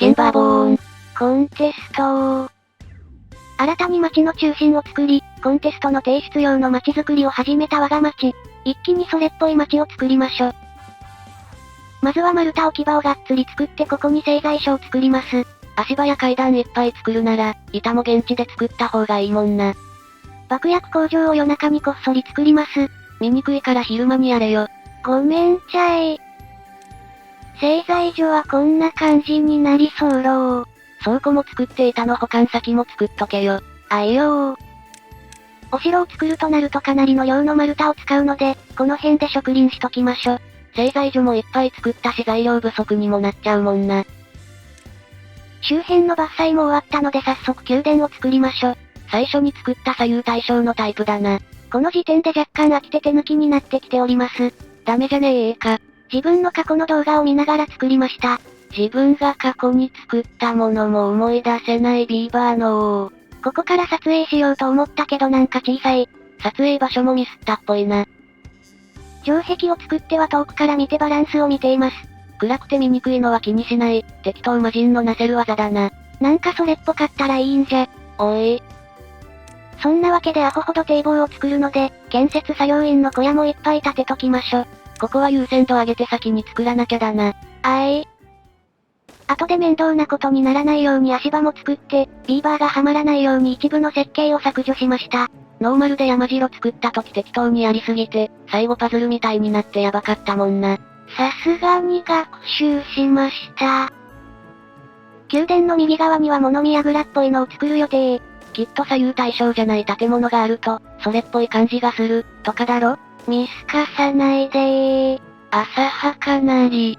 ゲンバーボーン。コンテスト新たに町の中心を作り、コンテストの提出用の町づくりを始めた我が町。一気にそれっぽい町を作りましょ。まずは丸太置き場をがっつり作ってここに製材所を作ります。足場や階段いっぱい作るなら、板も現地で作った方がいいもんな。爆薬工場を夜中にこっそり作ります。見にくいから昼間にやれよ。ごめんちゃい。製材所はこんな感じになりそうろう。倉庫も作って板の保管先も作っとけよ。あいよー。お城を作るとなるとかなりの量の丸太を使うので、この辺で植林しときましょ。製材所もいっぱい作ったし材料不足にもなっちゃうもんな。周辺の伐採も終わったので早速宮殿を作りましょ。最初に作った左右対称のタイプだな。この時点で若干飽きて手抜きになってきております。ダメじゃねえか。自分の過去の動画を見ながら作りました。自分が過去に作ったものも思い出せないビーバーのここから撮影しようと思ったけどなんか小さい。撮影場所もミスったっぽいな。城壁を作っては遠くから見てバランスを見ています。暗くて見にくいのは気にしない、適当魔人のなせる技だな。なんかそれっぽかったらいいんじゃ。おい。そんなわけでアホほど堤防を作るので、建設作業員の小屋もいっぱい建てときましょ。ここは優先度上げて先に作らなきゃだな。後で面倒なことにならないように足場も作って、ビーバーがはまらないように一部の設計を削除しました。ノーマルで山城作った時適当にやりすぎて、最後パズルみたいになってやばかったもんな。さすがに学習しました。宮殿の右側には物見櫓っぽいのを作る予定。きっと左右対称じゃない建物があると、それっぽい感じがする、とかだろ？見透かさないでー。浅はかなり。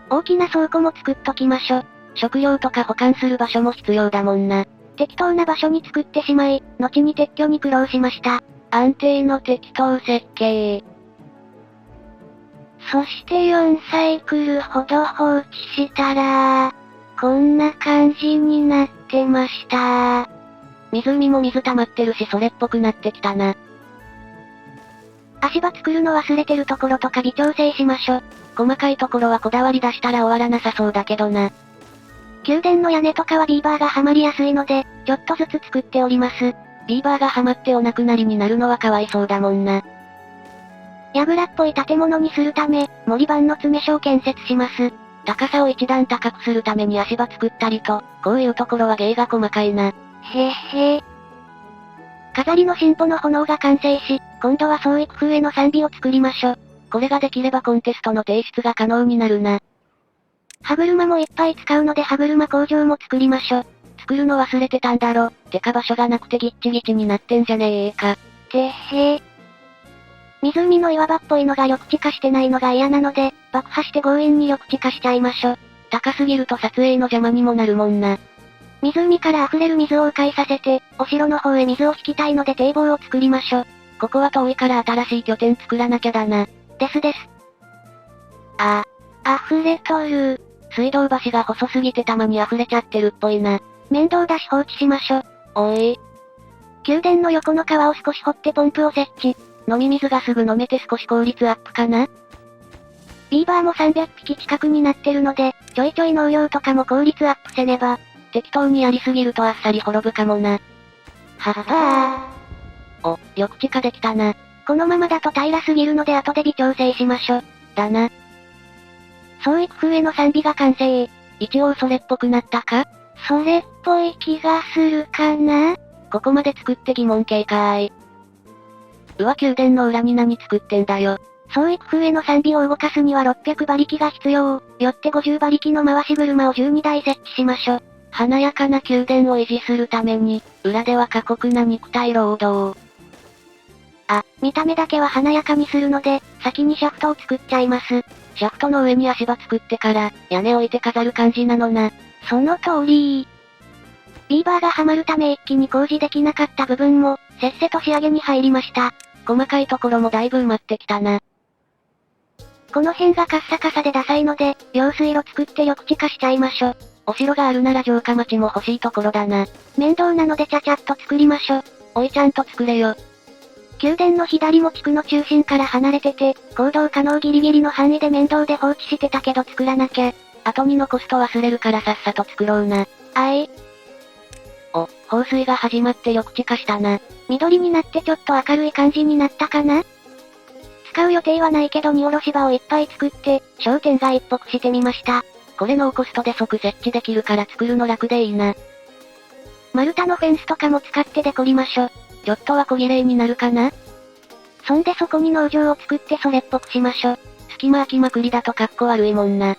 大きな倉庫も作っときましょ。食料とか保管する場所も必要だもんな。適当な場所に作ってしまい、後に撤去に苦労しました。安定の適当設計。そして4サイクルほど放置したら、こんな感じになってました。湖も水溜まってるしそれっぽくなってきたな。足場作るの忘れてるところとか微調整しましょ。細かいところはこだわり出したら終わらなさそうだけどな。宮殿の屋根とかはビーバーがはまりやすいので、ちょっとずつ作っております。ビーバーがはまってお亡くなりになるのはかわいそうだもんな。櫓っぽい建物にするため、森板の詰め所を建設します。高さを一段高くするために足場作ったりと、こういうところは芸が細かいな。へへ。飾りの進歩の炎が完成し、今度は創意工夫への賛美を作りましょ。これができればコンテストの提出が可能になるな。歯車もいっぱい使うので歯車工場も作りましょ。作るの忘れてたんだろ。てか場所がなくてギッチギチになってんじゃねえか。てへ。湖の岩場っぽいのが緑地化してないのが嫌なので、爆破して強引に緑地化しちゃいましょ。高すぎると撮影の邪魔にもなるもんな。湖から溢れる水を迂回させて、お城の方へ水を引きたいので堤防を作りましょ。ここは遠いから新しい拠点作らなきゃだな。です。溢れとる。水道橋が細すぎてたまに溢れちゃってるっぽいな。面倒だし放置しましょ。おい。宮殿の横の川を少し掘ってポンプを設置。飲み水がすぐ飲めて少し効率アップかな？ビーバーも300匹近くになってるので、ちょいちょい農業とかも効率アップせねば。適当にやりすぎるとあっさり滅ぶかもな。はっはー。お、緑地化できたな。このままだと平らすぎるので後で微調整しましょ。だな。創意工夫への賛美が完成。一応それっぽくなったか？それっぽい気がするかな？ここまで作って疑問形かーい。宮殿の裏に何作ってんだよ。創意工夫への賛美を動かすには600馬力が必要。よって50馬力の回し車を12台設置しましょ。華やかな宮殿を維持するために、裏では過酷な肉体労働。見た目だけは華やかにするので、先にシャフトを作っちゃいます。シャフトの上に足場作ってから、屋根置いて飾る感じなのな。その通り。ビーバーがはまるため一気に工事できなかった部分も、せっせと仕上げに入りました。細かいところもだいぶ埋まってきたな。この辺がカッサカサでダサいので、用水路作って緑地化しちゃいましょ。お城があるなら城下町も欲しいところだな。面倒なのでちゃちゃっと作りましょ。おいちゃんと作れよ。宮殿の左も地区の中心から離れてて、行動可能ギリギリの範囲で面倒で放置してたけど作らなきゃ。後に残すと忘れるからさっさと作ろうな。放水が始まって緑地化したな。緑になってちょっと明るい感じになったかな？使う予定はないけど荷下ろし場をいっぱい作って、商店街っぽくしてみました。これノーコストで即設置できるから作るの楽でいいな。丸太のフェンスとかも使ってデコりましょ。ちょっとは小綺麗になるかな？そんでそこに農場を作ってそれっぽくしましょ。隙間空きまくりだとかっこ悪いもんな。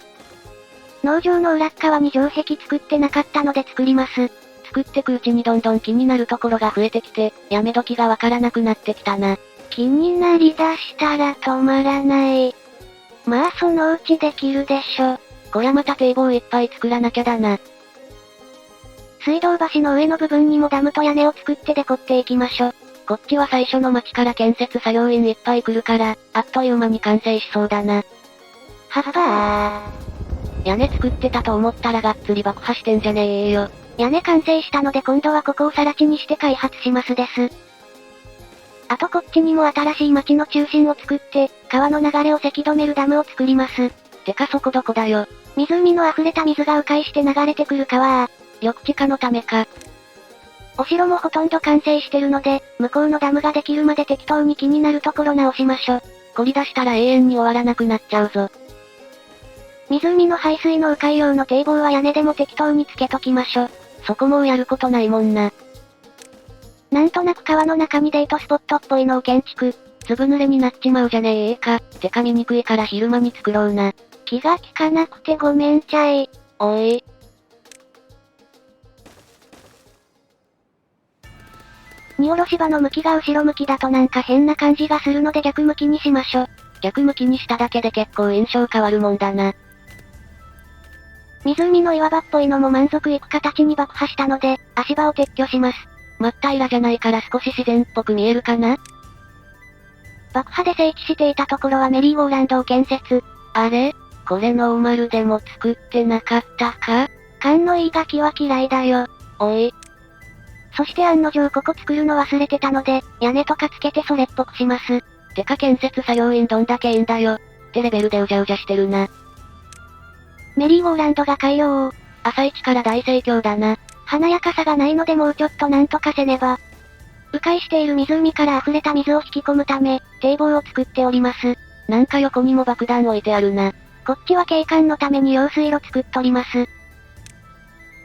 農場の裏っ側に城壁作ってなかったので作ります。作ってくうちにどんどん気になるところが増えてきて、やめ時がわからなくなってきたな。気になりだしたら止まらない。まあそのうちできるでしょ。こりゃまた堤防いっぱい作らなきゃだな。水道橋の上の部分にもダムと屋根を作ってデコっていきましょ。こっちは最初の町から建設作業員いっぱい来るから、あっという間に完成しそうだな。はっばー。屋根作ってたと思ったらがっつり爆破してんじゃねえよ。屋根完成したので今度はここを更地にして開発しますです。あとこっちにも新しい町の中心を作って、川の流れをせき止めるダムを作ります。てかそこどこだよ。湖の溢れた水が迂回して流れてくる川。緑地化のためか。お城もほとんど完成してるので、向こうのダムができるまで適当に気になるところ直しましょ。凝り出したら永遠に終わらなくなっちゃうぞ。湖の排水の迂回用の堤防は屋根でも適当につけときましょ。そこもうやることないもんな。なんとなく川の中にデートスポットっぽいのを建築。ずぶ濡れになっちまうじゃねえか。てか見にくいから昼間に作ろうな。気が利かなくてごめんちゃい。おい。荷下ろし場の向きが後ろ向きだとなんか変な感じがするので逆向きにしましょ。逆向きにしただけで結構印象変わるもんだな。湖の岩場っぽいのも満足いく形に爆破したので、足場を撤去します。真っ平らじゃないから少し自然っぽく見えるかな？爆破で整地していたところはメリーゴーランドを建設。あれ？これノーマルでも作ってなかったか？勘のいいガキは嫌いだよ。おい。そして案の定ここ作るの忘れてたので、屋根とかつけてそれっぽくします。てか建設作業員どんだけいいんだよ。ってレベルでうじゃうじゃしてるな。メリーゴーランドが開業。朝一から大盛況だな。華やかさがないのでもうちょっとなんとかせねば。迂回している湖から溢れた水を引き込むため、堤防を作っております。なんか横にも爆弾置いてあるな。こっちは景観のために用水路作っとります。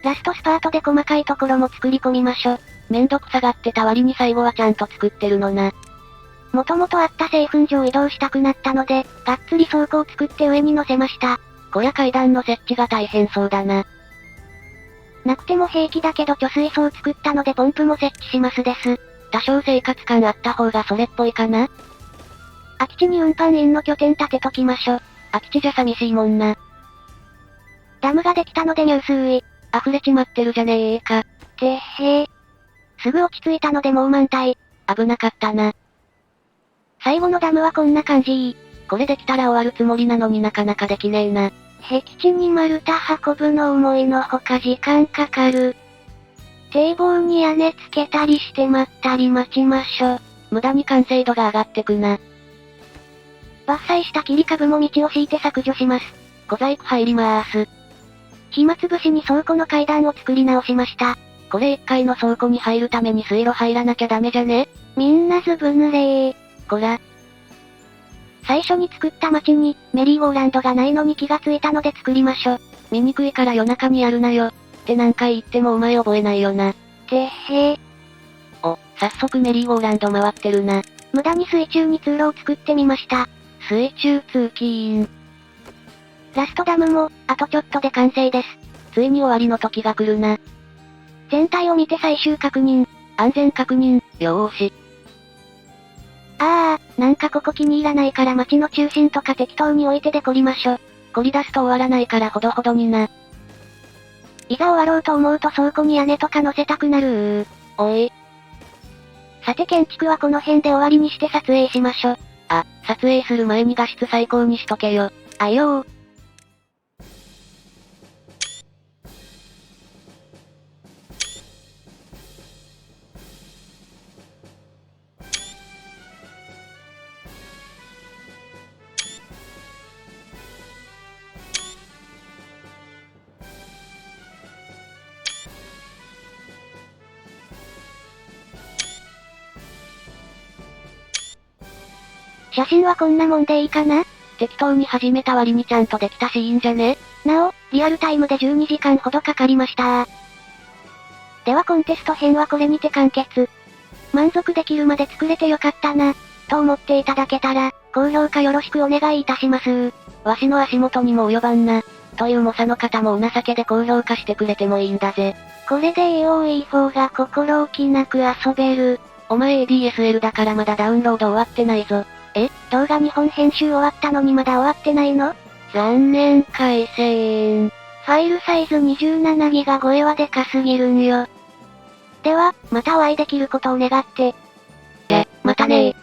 ラストスパートで細かいところも作り込みましょ。めんどくさがってた割に最後はちゃんと作ってるのな。もともとあった製粉所を移動したくなったので、がっつり倉庫を作って上に乗せました。こりゃ階段の設置が大変そうだな。なくても平気だけど貯水槽を作ったのでポンプも設置しますです。多少生活感あった方がそれっぽいかな？空き地に運搬員の拠点建てときましょ。空き地じゃ寂しいもんな。ダムができたので入水。溢れちまってるじゃねえか。てっへー。すぐ落ち着いたのでもう満タイ。危なかったな。最後のダムはこんな感じ。これできたら終わるつもりなのになかなかできねえな。僻地に丸太運ぶの思いのほか時間かかる。堤防に屋根つけたりしてまったり待ちましょ。無駄に完成度が上がってくな。伐採した切り株も道を敷いて削除します。小細工入りまーす。暇つぶしに倉庫の階段を作り直しました。これ1階の倉庫に入るために水路入らなきゃダメじゃね？みんなずぶ濡れー。こら。最初に作った街に、メリーゴーランドがないのに気がついたので作りましょ。見にくいから夜中にやるなよ。って何回言ってもお前覚えないよな。てっへー。お、早速メリーゴーランド回ってるな。無駄に水中に通路を作ってみました。水中通勤。ラストダムも、あとちょっとで完成です。ついに終わりの時が来るな。全体を見て最終確認。安全確認、よーし。なんかここ気に入らないから街の中心とか適当に置いてデコりましょ。凝り出すと終わらないからほどほどにな。いざ終わろうと思うと倉庫に屋根とか乗せたくなるおい。さて建築はこの辺で終わりにして撮影しましょ。あ、撮影する前に画質最高にしとけよ。あいよー。写真はこんなもんでいいかな？適当に始めた割にちゃんとできたしいいんじゃね？なお、リアルタイムで12時間ほどかかりました。ではコンテスト編はこれにて完結。満足できるまで作れてよかったな、と思っていただけたら、高評価よろしくお願いいたします。わしの足元にも及ばんな、という猛者の方もお情けで高評価してくれてもいいんだぜ。これで AOE4 が心置きなく遊べる。お前 ADSL だからまだダウンロード終わってないぞ。動画2本編集終わったのにまだ終わってないの？残念回線。ファイルサイズ27ギガ超えはでかすぎるんよ。では、またお会いできることを願って。またねー。